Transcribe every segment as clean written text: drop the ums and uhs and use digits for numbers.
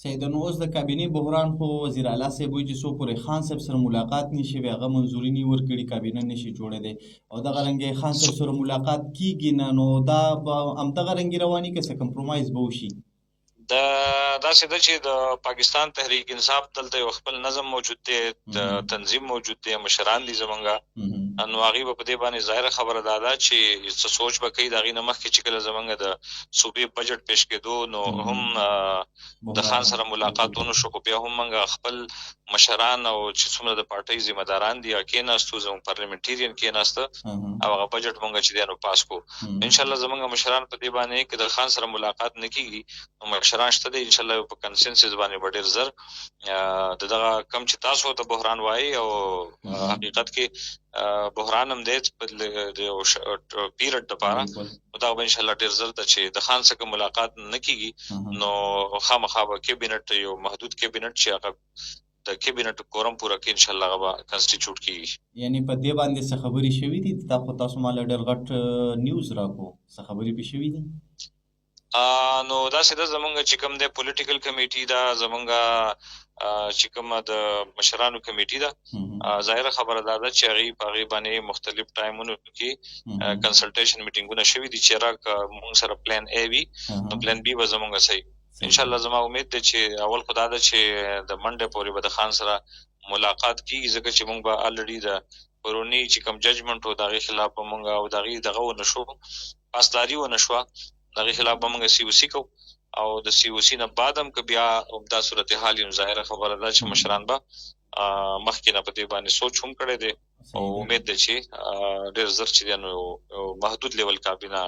سید نو اوس د کابینې بحران خو وزیر اعلی صاحب وایي چې څو پورې خان صاحب سره ملاقات نشي وي هغه منظوري نه ورکړي کابینه نشي جوړېدی او دغه رنګې خان صاحب سره ملاقات کیږي نه نو دا به همدغه رنګې رواني که څه کمپرومایز به وشي. داسې ده چې د پاکستان تحریک انصاف دلته یو خپل نظم موجود دی، د تنظیم موجود دی، مشران دي زمونږه، نو هغې به په دې باندې ظاهره خبره دا ده چې څه سوچ به کوي د هغې نه مخکې چې کله زمونږ د صوبې بجټ پیش کېدو نو هم د خان سره ملاقات ونه شو، خو بیا هم موږ خپل مشران او چې څومره د پارټۍ ذمه داران دي کېناستو، زموږ پارلمنټیرین کېناسته او هغه بجټ موږ چې دی نو پاس کو. انشاءالله زمونږ مشران په دې باندې که د خان سره ملاقات نه کېږي نو مشران شته دی انشاءالله په کنسنسس باندې به ډېر زر د دغه کم چې تاسو ته بحران وایي او حقیقت کې بحران هم دی په پیریډ دپاره نو دا به انشاءالله ډېر زر ده چې د خان څخه ملاقات نه کېږي نو خامخا به کیبینټ یو محدود کیبینټ چې هغه د کیبینټ کورم پوره کې انشاءالله هغه به کنسټیټیوټ کېږي. یعنې په دې باندې څه خبرې شوي دي؟ تاسو ما له ډېر غټ نیوز راکړو، څه خبرې پې شوي دي؟ نو داسې ده زمونږ چې کوم دی پولیټیکل کمیټي ده، زمونږ چې کومه د مشرانو کمیټي ده، ظاهره خبره دا ده چې هغې په هغې باندې مختلف ټایمونو کې کنسلټیشن میټینګونه شوي دي چې راکه مونږ سره پلان ای وي نو پلان بي به زمونږ صحیح. انشاءالله زما امید دی چې اول خو دا ده چې د منډې پورې به د خان سره ملاقات کېږي، ځکه چې مونږ به الریډي د پرونی چې کوم ججمنټ و د هغې خلاف به مونږ او د هغې دغه ونه شو، پاسداري ونه شوه، د هغې خلاف به مونږ سی او سی کوو او د سی او سی نه بعد هم که بیا همدا صورتحال وي نو ظاهره خبره ده چې مشران به مخکې نه په دې باندې سوچ هم کړی دی او امید دی چې ډېر زر چې دی نو محدود لیول کابینه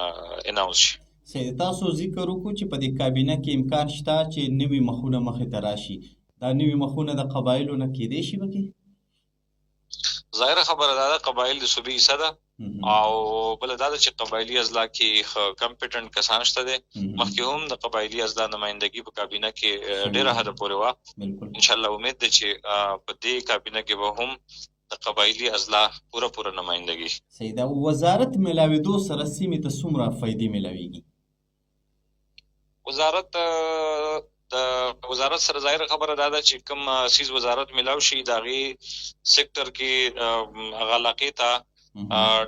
اناونس شي. سید تاسو ذکر وکړو چې په دې کابینه کې امکان شته چې نوي مخونه مخې ته راشي، دا نوي مخونه د قبایلو نه کېدی شي پکې؟ ظاهره خبره دا ده قبایل د صوبې حصه ده او بله دا ده چې قبایلي اضلاع کې کمپیټنټ کسان شته دی. مخکې هم د قبایلي اضلاع نمایندګي په کابینه کې ډېره حده پورې وه. انشاءالله امید دی چې په دې کابینه کې به هم د قبایلي اضلاع پوره نمایندګي. صحیح ده. وزارت میلاوېدو سره سیمې ته څومره فایدې میلاویږي؟ وزارت سره ظاهره خبره دا ده چې کوم سیز وزارت میلاو شي د هغې سیکټر کې هغه علاقې ته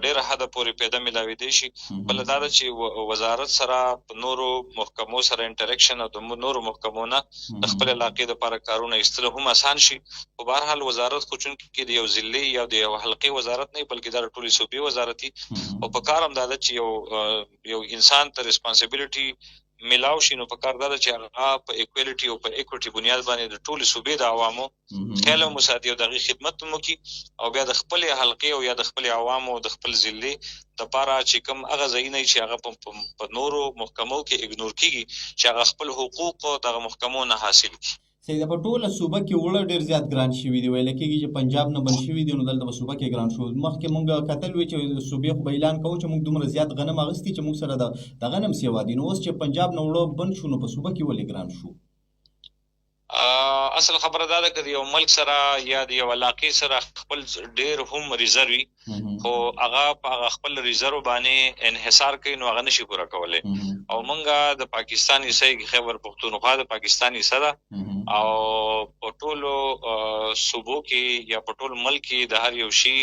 ډېره حده پورې پیدا میلاوېدی شي. بله دا ده چې وزارت سره په نورو محکمو سره انټریکشن او د نورو محکمو نه د خپل علاقې دپاره کارونه ایستلو هم اسان شي. خو بهرحال وزارت خو چونکې د یو ضلعي یا د یو حلقې وزارت نه وي بلکې دا د ټولې صوبې وزارت وي او په کار هم دا ده چې یو انسان ته ریسپانسبیلیټي میلاو شي نو په کار دا ده چې هغه په ایکویلیټي او په ایکویټي بنیاد باندې د ټولې صوبې د عوامو خیال هم وساتي او د هغې خدمت هم وکړي او بیا د خپلې حلقې او یا د خپلې عوامو د خپل ضلعې دپاره چې کوم هغه ځایونه چې هغه په نورو محکمو کې اګنور کېږي چې هغه خپل حقوق دغه محکمو نه حاصل کړي. سید په ټوله صوبه کې اوړه ډېر زیات ګران شوي دي، ویل کېږي چې پنجاب نه بند شوي دي نو دلته په صوبه کې ګران شو. مخکې مونږ کتل وی چې صوبې خو به اعلان کوو چې مونږ دومره زیات غنم اخیستي چې مونږ سره د غنم سیوا دي، نو اوس چې پنجاب نه اوړه بند شو نو په صوبه کې ولې ګران شو؟ اصل خبره دا ده که د یو ملک سره یا د یو علاقې سره خپل ډېر هم ریزرو وي خو هغه په هغه خپل ریزرو باندې انحصار کوي نو هغه نشي پوره کولی. او مونږ د پاکستان حصه کې خیبر پښتونخوا د پاکستان حصه ده او په ټولو صوبو کې یا په ټول ملک کې د هر یو شي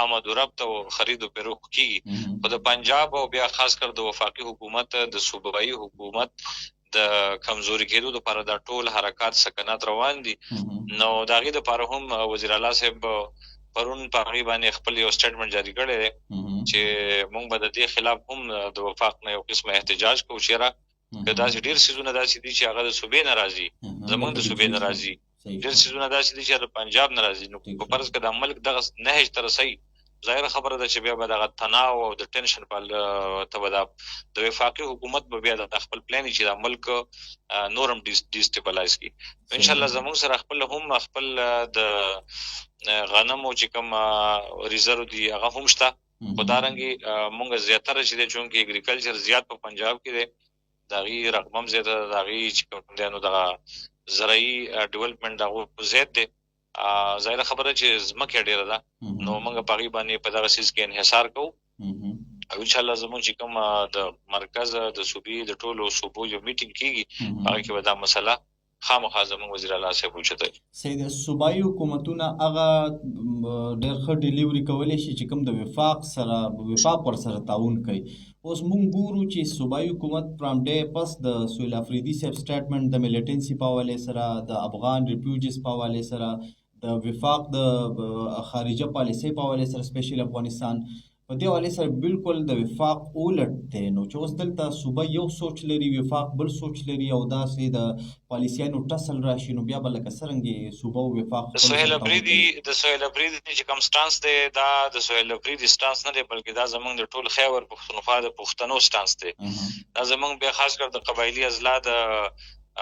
آمد و رفت او خرید و فروخت کېږي. خو د پنجاب او بیا خاص کر د وفاقي حکومت د صوبایي حکومت د کمزوري کېدو لپاره دا ټول حرکات سکنات روان دي. نو د هغې دپاره هم وزیر اعلی صاحب پرون په هغې باندې خپل یو سټیټمنټ جاري کړی دی چې مونږ به د دې خلاف هم د وفاق نه یو قسمه احتجاج کوو چې یاره که داسې ډېر څیزونه داسې دي چې هغه د صوبې نه راځي، زمونږ د صوبې نه راځي، ډېر څیزونه داسې دي چې د پنجاب نه راځي، نو په فرض که د ملک دغه نهج ته رسوي ظاهره خبره ده چې بیا به دغه تناو او د ټینشن ته به د وفاقي حکومت به بیا د خپل پلان چې د ملک نور هم ډیسټیبلایز کړي. انشاءالله زموږ سره خپل د غنمو چې کوم ریزرو دي هغه هم شته. خو دارنګې مونږ زیاتره چې دی چونکې اګریکلچر زیات په پنجاب کې دی د هغې رقم هم زیاته ده، د هغې چې کوم دی نو دغه زرعي ډیولپمنټ د هغو زیات دی. ظاهره خبره چې ځمکه ډېره ده نو موږ په هغې باندې په دغه څیز کې انحصار کوو او ان شاء الله زموږ چې کوم د مرکز د صوبې د ټولو صوبو یو میټینګ کیږي هغه کې به دا مسله خامخا زموږ وزیر اعلی صاحب وچتای. سید صوبایي حکومتونه هغه ډېر ښه ډیلیوري کولی شي چې کوم د وفاق ور سره تعاون کوي. اوس مونږ ګورو چې صوبایي حکومت فرام ډے پس د سهیل افریدي صاحب سټیټمنټ د میلیټنسي په حوالې سره د افغان ریفیوجیز په حوالې سره د وفاق د خارجه پالیسۍ په حوالې سره سپیشل افغانستان په دې حوالې سره بالکل د وفاق اولټ دی. نو چې اوس دلته صوبه یو سوچ لري وفاق بل سوچ لري او داسې د پالیسیانو ټسل راشي نو بیا به لکه څرنګې صوبه او وفاق د سهیل افریدي چې کوم سټانس دی دا د سهیل افریدي سټانس نه دی بلکې دا زمونږ د ټول خیبر پښتونخوا د پښتنو سټانس دی. دا زمونږ بیا خاص کر د قبایلی اضلاع د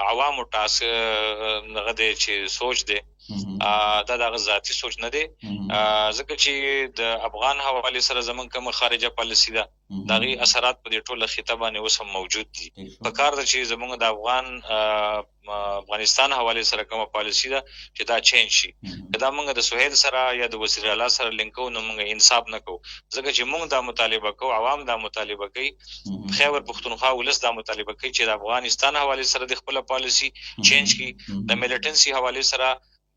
عوامو ټاس هغه دی چې سوچ دی دا دغه ذاتي سوچ نه دی ځکه چې د افغان حواله سره زمونږ کوم خارجه پالیسی ده دغه اثرات په دې ټوله خطه باندې اوس هم موجود دي. په کار ده چې زمونږ د افغانستان حواله سره کوم پالیسی ده چې دا چینج شي. دا موږ د سهیل سره یا د وزیر اعلی سره لینکو نو موږ انصاف نه کوو ځکه چې موږ دا مطالبه کوو عوام دا مطالبه کوي خیبر پښتونخوا ولس دا مطالبه کوي چې د افغانستان حواله سره د خپل پالیسی چینج کی د میلیټنسي حواله سره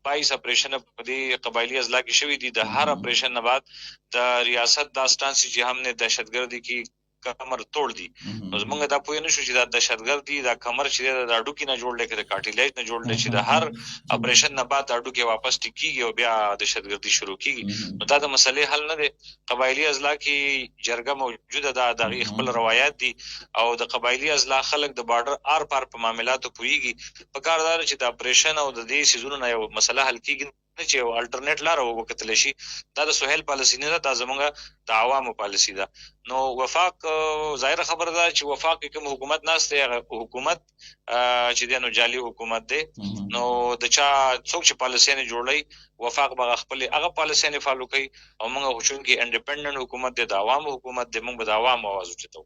22 اپریشن په دې قبایلی اضلاع کې شوی دي. د هر اپریشن نه بعد د ریاست دا سټانس چې هم نه دهشتګردي کې کمر توڑ دي نو موږ دا پوه نه شو چې دا دهشتګردي دا کمر چې د اډو کې نه جوړل کېږي د کارټیلیج نه جوړل چې د هر اپریشن نه بعد اډو کې واپس ټیکيږي او بیا دهشتګردي شروع کیږي. نو دا د مسلې حل نه دی. قبایلی اضلاع کې جرګه موجوده ده د خپل روایت دي او د قبایلی اضلاع خلک د بارډر آر پار په معاملاتو پويږي. په کاردار چې د اپریشن او د دې سيزونو نه یو مسله حل کیږي چې الټرنیټ لار وکتل شي. دا د سهیل پالیسی نه ده دا زمونږ د عوامو پالیسی ده. نو وفاق ظاهر خبره ده چې وفاق کوم حکومت ناشته حکومت چې د نو جعلی حکومت ده نو د چا څوک چې پالیسی نه جوړي وفاق به خپل هغه پالیسی نه فالو کوي او موږ هوښون کې انډیپندنت حکومت ده د عوامو حکومت ده موږ به د عوامو आवाज وچتو.